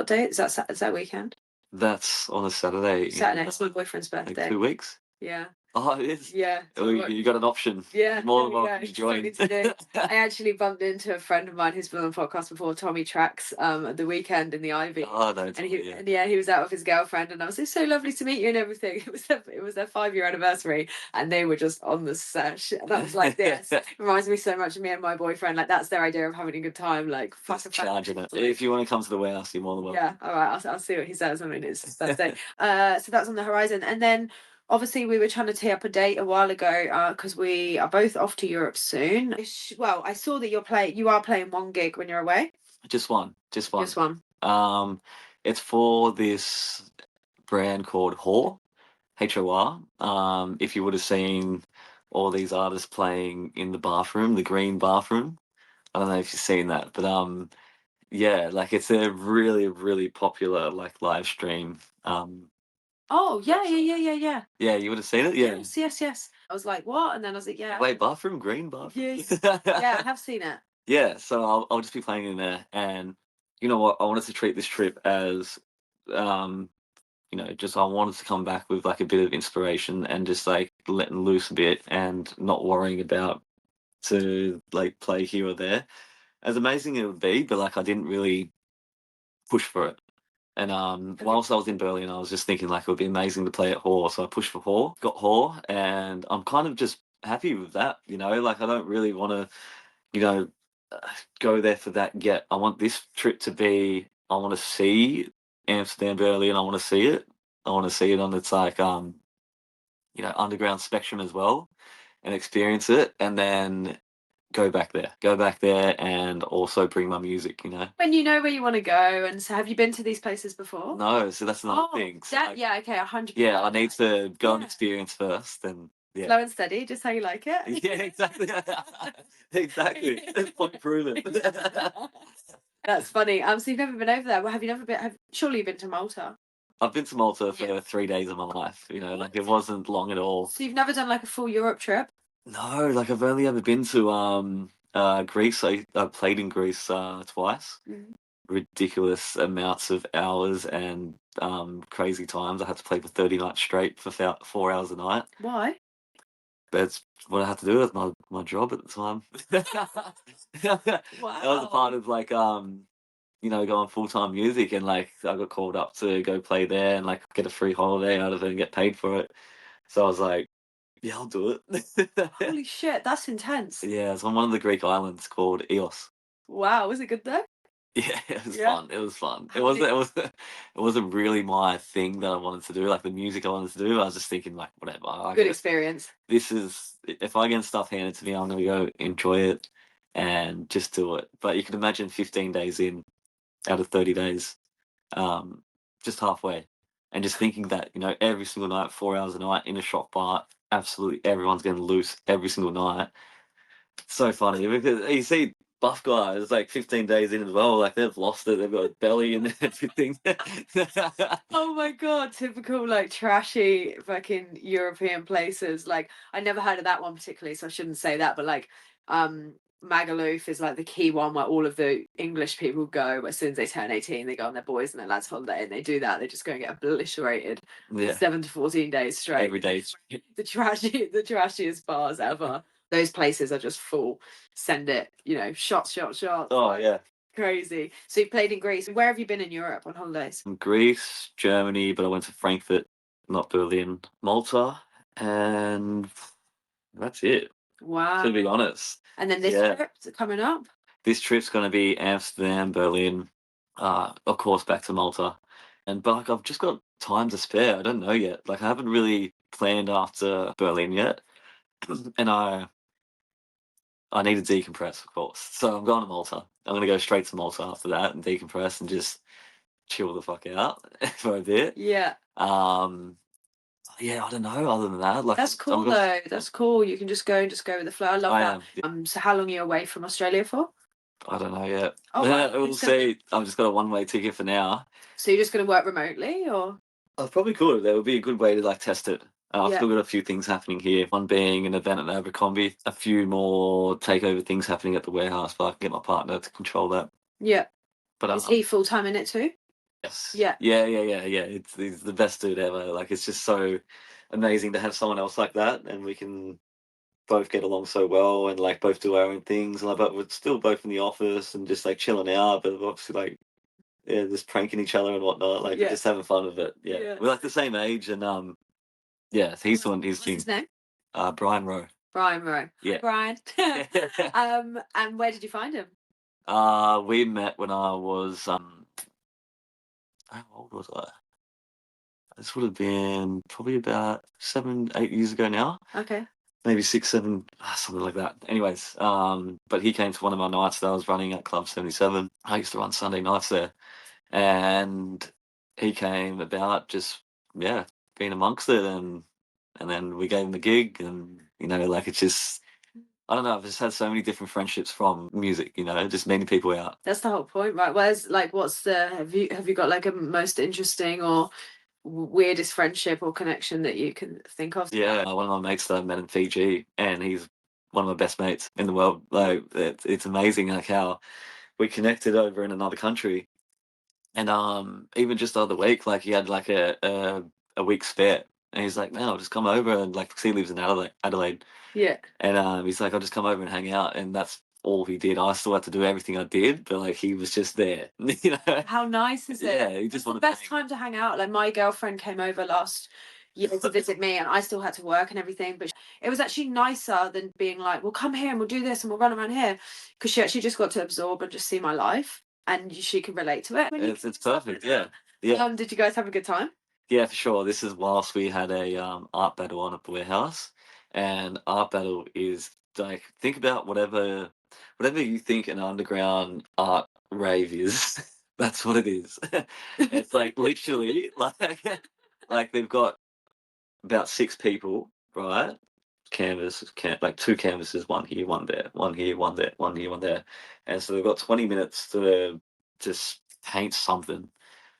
day is that? Is that weekend? That's on a Saturday. Saturday. It's my boyfriend's Like birthday. 2 weeks. Yeah. Oh, it is. Yeah. Oh, you got an option. Yeah, More than there you welcome go. to join. Something to do. I actually bumped into a friend of mine who's been on the podcast before, Tommy Tracks, at the weekend in the Ivy. Oh no, And yeah. and yeah, he was out with his girlfriend, and I was like, so lovely to meet you and everything. It was their 5-year anniversary, and they were just on the sesh. And I was like, this reminds me so much of me and my boyfriend. Like that's their idea of having a good time. Like charging it. If you want to come to the warehouse, you're more than welcome. Yeah, all right. I'll see what he says. I mean, it's his birthday. So that's on the horizon, and then obviously we were trying to tee up a date a while ago because we are both off to Europe soon. Well, I saw that you are playing one gig when you're away. Just one. Just one. It's for this brand called Hor, HOR. If you would have seen all these artists playing in the bathroom, the green bathroom. I don't know if you've seen that, but yeah, like it's a really, really popular like live stream. Oh yeah. Yeah, you would have seen it. Yeah. Yes. I was like, what? And then I was like, yeah. Wait, bathroom, green bathroom. Yes. Yeah, I have seen it. Yeah, so I'll just be playing in there, and you know what? I wanted to treat this trip as, just I wanted to come back with like a bit of inspiration and just like letting loose a bit and not worrying about to like play here or there. As amazing it would be, but like I didn't really push for it. And whilst I was in Berlin, I was just thinking like it would be amazing to play at Hor, so I pushed for Hor, got Hor, and I'm kind of just happy with that. Like I don't really want to, you know, uh, go there for that yet. I want this trip to be. I want to see Amsterdam, Berlin. I want to see it. I want to see it on its like underground spectrum as well, and experience it, and then go back there and also bring my music. When you know where you want to go, and so have you been to these places before? No, so that's another thing. So yeah, okay, 100%. yeah, I need to go and experience first, and yeah. Slow and steady, just how you like it. Yeah, exactly. Exactly. Point proven. That's funny. So you've never been over there. Well, have you never been? Surely you've been to Malta. I've been to Malta for 3 days of my life. Like it wasn't long at all. So you've never done like a full Europe trip? No, like I've only ever been to Greece. I played in Greece twice. Ridiculous amounts of hours and crazy times. I had to play for 30 nights straight for 4 hours a night. Why? That's what I had to do with my job at the time. Wow. That was a part of like going full-time music, and like I got called up to go play there and like get a free holiday out of it and get paid for it. So I was like, yeah, I'll do it. Holy shit, that's intense. Yeah, it's on one of the Greek islands called Eos. Wow, was it good though? Yeah, it was fun. It was fun. It wasn't really my thing that I wanted to do, like the music I wanted to do. I was just thinking like whatever. Good experience. This is, if I get stuff handed to me, I'm gonna go enjoy it and just do it. But you can imagine 15 days in out of 30 days, just halfway, and just thinking that every single night, 4 hours a night in a shop bar, absolutely everyone's getting loose every single night. So funny because you see buff guys like 15 days in as well, like they've lost it, they've got a belly and everything. Oh my god, typical like trashy fucking European places. Like I never heard of that one particularly, so I shouldn't say that, but like Magaluf is like the key one where all of the English people go as soon as they turn 18. They go on their boys and their lads holiday, and they do that. They just go and get obliterated 7 to 14 days straight. Every day. The trashiest bars ever. Those places are just full. Send it, shots. Oh yeah. Crazy. So you've played in Greece. Where have you been in Europe on holidays? Greece, Germany, but I went to Frankfurt, not Berlin, Malta, and that's it. Wow. To be honest. And then this trip coming up? This trip's going to be Amsterdam, Berlin, of course, back to Malta. But like, I've just got time to spare. I don't know yet. Like, I haven't really planned after Berlin yet, and I need to decompress, of course. So I'm going to Malta. I'm gonna go straight to Malta after that and decompress and just chill the fuck out for a bit. Yeah. Yeah, I don't know. Other than that, like, That's cool though. That's cool. You can just go with the flow. I love that. Yeah. So how long are you away from Australia for? I don't know yet. Oh, wow. We'll see. I've just got a one-way ticket for now. So you're just going to work remotely, or? I probably could. That would be a good way to like test it. I've Yeah. still got a few things happening here. One being an event at Abercrombie. A few more takeover things happening at the warehouse, but I can get my partner to control that. Yeah. But Is he full time in it too? yes. Yeah. Yeah. He's the best dude ever. Like, it's just so amazing to have someone else like that, and we can both get along so well and like both do our own things. And like, but we're still both in the office and just like chilling out, but obviously like, yeah, just pranking each other and whatnot. Like, Yeah. just having fun with it. Yeah. Yeah. We're like the same age, and yeah, he's the one. What's his name? Brian Rowe. Brian Rowe. Yeah. Brian. And where did you find him? We met when I was how old was I? This would have been probably about 7, 8 years ago now. Okay. Maybe 6, 7, something like that. Anyways, but he came to one of my nights that I was running at Club 77. I used to run Sunday nights there, and he came about just being amongst it, and then we gave him the gig, and like, it's just, I don't know. I've just had so many different friendships from music, just meeting people out. That's the whole point, right? Have you got like a most interesting or weirdest friendship or connection that you can think of? Yeah, one of my mates that I met in Fiji, and he's one of my best mates in the world. Like, it's amazing, like, how we connected over in another country, and even just the other week, like, he had like a week spare, and he's like, "Man, I'll just come over," and like, 'cause he lives in Adelaide. Yeah. And he's like, "I'll just come over and hang out," and that's all he did. I still had to do everything I did, but like, he was just there. How nice is it? Yeah, he just It's the wanted best time to hang out. Like, my girlfriend came over last year to visit me, and I still had to work and everything, but it was actually nicer than being like, "Well, come here and we'll do this and we'll run around here," because she actually just got to absorb and just see my life, and she can relate to it. It's perfect. Yeah. Did you guys have a good time? Yeah, for sure. This is whilst we had a art battle on at the warehouse, and art battle is like, think about whatever you think an underground art rave is. That's what it is. It's like, literally, like they've got about 6 people, right? Like 2 canvases, one here, one there, one here, one there, one here, one there, and so they've got 20 minutes to just paint something,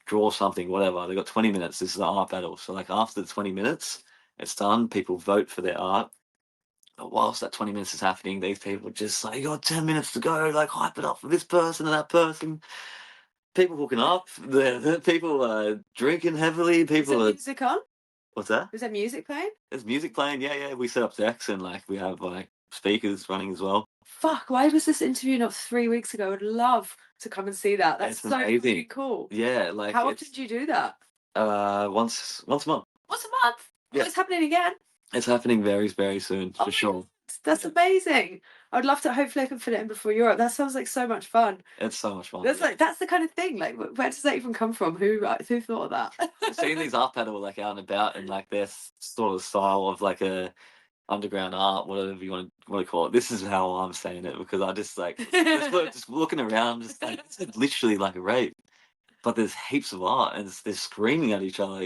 draw something, whatever. They've got 20 minutes. This is an art battle. So like, after the 20 minutes, it's done. People vote for their art. But whilst that 20 minutes is happening, these people just like, "You got 10 minutes to go. Like, hype it up for this person and that person." People hooking up. The people drinking heavily. People Is there music on? What's that? Is there music playing? There's music playing. Yeah. We set up decks, and like, we have like speakers running as well. Fuck, why was this interview not 3 weeks ago? I would love to come and see that. That's It's so amazing. really cool. Yeah, like, how often do you do that? Once a month. Once a month? Yeah. Oh, it's happening again? It's happening very, very soon, for sure. That's amazing. I'd love to. Hopefully I can fit it in before Europe. That sounds like so much fun. It's so much fun. That's the kind of thing. Like, where does that even come from? Who thought of that? Seeing these art battle like out and about, and like their sort of style of like a underground art, whatever you want to call it. This is how I'm saying it, because I just like just looking around, just like, it's literally like a rave. But there's heaps of art, and they're screaming at each other,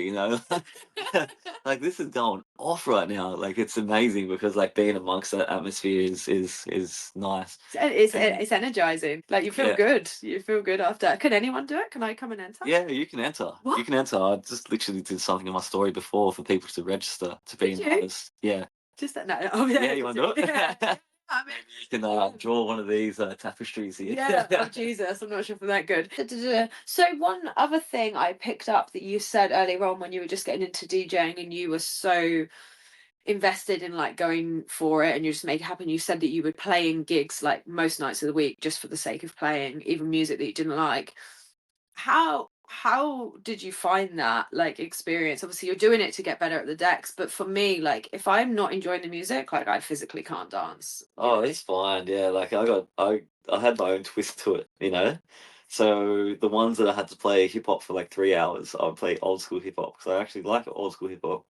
like, this is going off right now. Like, it's amazing, because like, being amongst that atmosphere is nice. It's energizing. Like, you feel good. You feel good after. Can anyone do it? Can I come and enter? Yeah, you can enter. What? You can enter. I just literally did something in my story before for people to register to be an artist. Yeah. Just that. No. Oh, yeah. You want to do it? Yeah. You can draw one of these tapestries here. Yeah, oh Jesus, I'm not sure if I'm that good. So one other thing I picked up that you said earlier on, when you were just getting into DJing and you were so invested in like going for it and you just make it happen, you said that you were playing gigs like most nights of the week just for the sake of playing, even music that you didn't like. How did you find that like experience? Obviously you're doing it to get better at the decks, but for me, like, if I'm not enjoying the music, like, I physically can't dance. Oh, it's fine. Yeah, like, I had my own twist to it, So the ones that I had to play hip hop for like 3 hours, I would play old school hip hop because I actually like old school hip hop.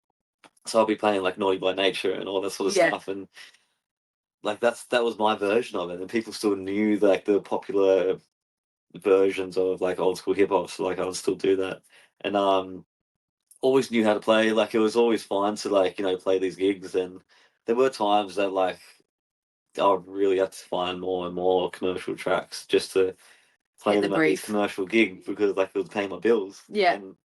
So I'll be playing like Naughty by Nature and all that sort of stuff, and like that was my version of it, and people still knew like the popular versions of like old school hip hop, so like I would still do that, and always knew how to play. Like it was always fun to like play these gigs, and there were times that like I would really have to find more and more commercial tracks just to play them at these commercial gigs because like it was paying my bills. Yeah. And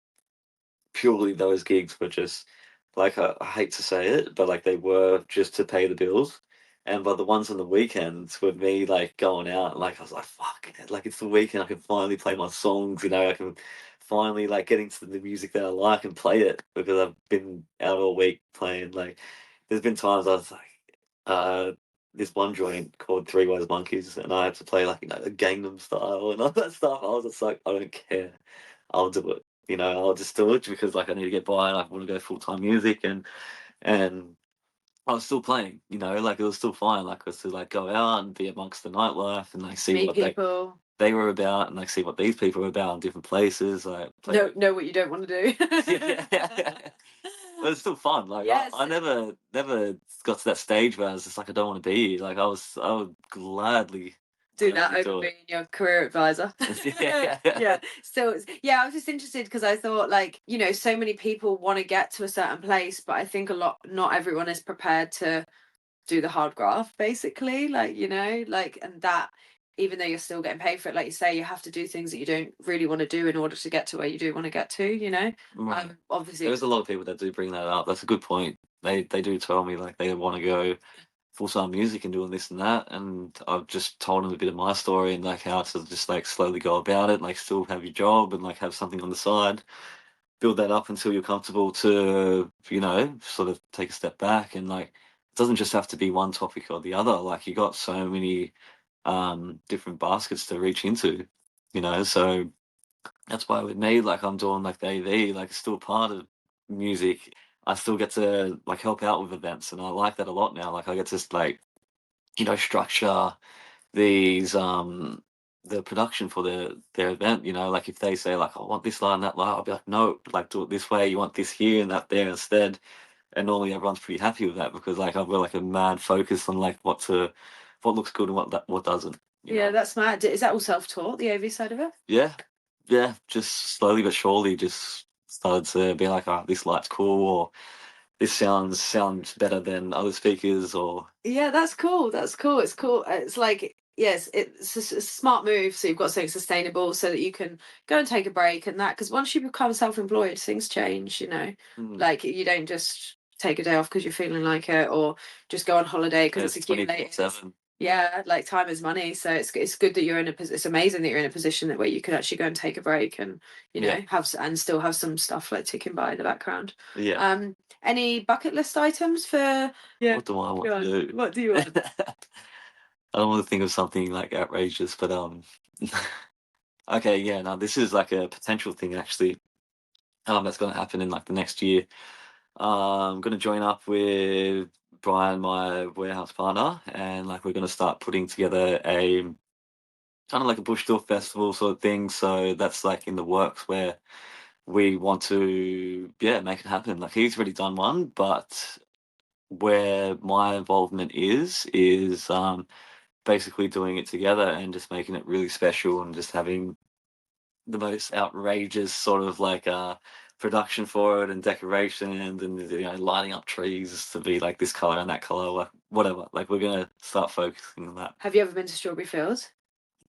purely those gigs were just like I hate to say it, but like they were just to pay the bills. And by the ones on the weekends with me like going out, like I was like, fuck it, like it's the weekend, I can finally play my songs, I can finally like get into the music that I like and play it because I've been out all week playing. Like there's been times I was like, this one joint called Three Wise Monkeys, and I had to play like a Gangnam Style and all that stuff. I was just like, I don't care, I'll do it. I'll just do it because like I need to get by and I want to go full time music, and I was still playing. Like it was still fine. Like I was to like go out and be amongst the nightlife and like see meet what people they were about and like see what these people were about in different places. Like know what you don't want to do. yeah. But it's still fun. Like Yes. I never got to that stage where I was just like I don't want to be here. Like I would gladly do that over being your career advisor. Yeah. So I was just interested because I thought like so many people want to get to a certain place, but I think not everyone is prepared to do the hard graft basically, like and that even though you're still getting paid for it, like you say, you have to do things that you don't really want to do in order to get to where you do want to get to. Right. Obviously There's a lot of people that do bring that up. That's a good point. They do tell me like they want to go full time music and doing this and that, and I've just told them a bit of my story and like how to just like slowly go about it, like still have your job and like have something on the side, build that up until you're comfortable to sort of take a step back, and like it doesn't just have to be one topic or the other. Like you got so many different baskets to reach into, so that's why with me, like I'm doing like the AV, like it's still part of music. I still get to like help out with events, and I like that a lot now. Like I get to like structure these the production for their event. Like if they say like I want this line, that line, I'll be like no, like do it this way. You want this here and that there instead. And normally everyone's pretty happy with that because like I've got like a mad focus on like what looks good and what doesn't. Yeah, that's mad. Is that all self-taught, the AV side of it? Yeah, just slowly but surely just started to be like, oh, this light's cool, or this sounds better than other speakers, or Yeah, that's cool. That's cool. It's cool. It's like, yes, it's a smart move. So you've got something sustainable so that you can go and take a break and that. Because once you become self-employed, things change, like you don't just take a day off because you're feeling like it or just go on holiday because it's accumulated. 24/7. Yeah, like time is money. So it's good that you're in a position. It's amazing that you're in a position that where you can actually go and take a break and, have and still have some stuff like ticking by in the background. Yeah. Any bucket list items for What do I want to do? What do you want? I don't want to think of something like outrageous, but okay, yeah, no, this is like a potential thing actually. That's going to happen in like the next year. I'm going to join up with Brian, my warehouse partner, and like we're going to start putting together a kind of like a bush tour festival sort of thing. So that's like in the works where we want to make it happen. Like he's already done one, but where my involvement is basically doing it together and just making it really special and just having the most outrageous sort of like production for it and decoration and lighting up trees to be like this color and that color, like whatever. Like we're gonna start focusing on that. Have you ever been to Strawberry Fields?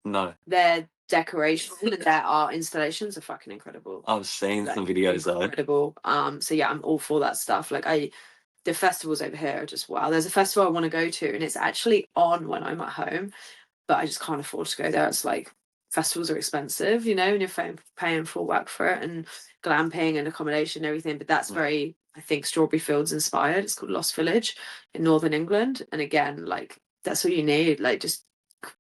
No. Their decoration and their art installations are fucking incredible. I've seen Like, some videos though. incredible. So yeah, I'm all for that stuff. Like the festivals over here are just wow. There's a festival I want to go to, and it's actually on when I'm at home, but I just can't afford to go there. It's like festivals are expensive, and you're paying full whack for it, and glamping and accommodation and everything. But that's very, I think, Strawberry Fields inspired. It's called Lost Village in Northern England, and again, like that's all you need. Like just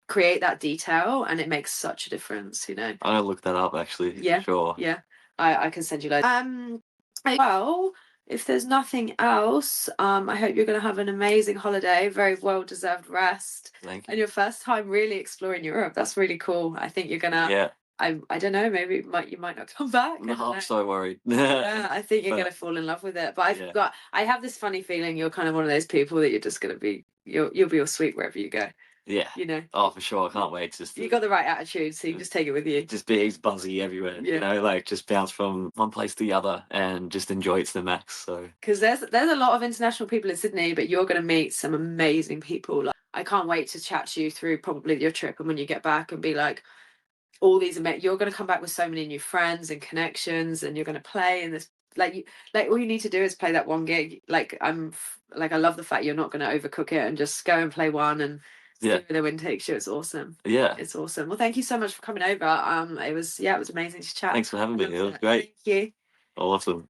create that detail, and it makes such a difference. I'll look that up actually. Yeah, sure. Yeah, I can send you loads. Well, if there's nothing else, I hope you're going to have an amazing holiday, very well deserved rest. Thank you. And your first time really exploring Europe. That's really cool. I think you're gonna I don't know, maybe you might not come back. No, I'm so worried. Yeah, I think you're But gonna fall in love with it. But I have this funny feeling you're kind of one of those people that you're just gonna be you'll be all sweet wherever you go. yeah. You know. Oh, for sure. I can't wait. You got the right attitude, so you can just take it with you. Just be buzzy everywhere. Yeah. You know, like just bounce from one place to the other and just enjoy it to the max. So Because there's a lot of international people in Sydney, but you're going to meet some amazing people. Like, I can't wait to chat to you through probably your trip and when you get back and be like, all these you're going to come back with so many new friends and connections, and you're going to play in this like all you need to do is play that one gig. Like I love the fact you're not going to overcook it and just go and play one and see where the wind takes you. It's awesome. Yeah, it's awesome. Well, thank you so much for coming over. It was amazing to chat. Thanks for having me. It was great. Thank you. Awesome.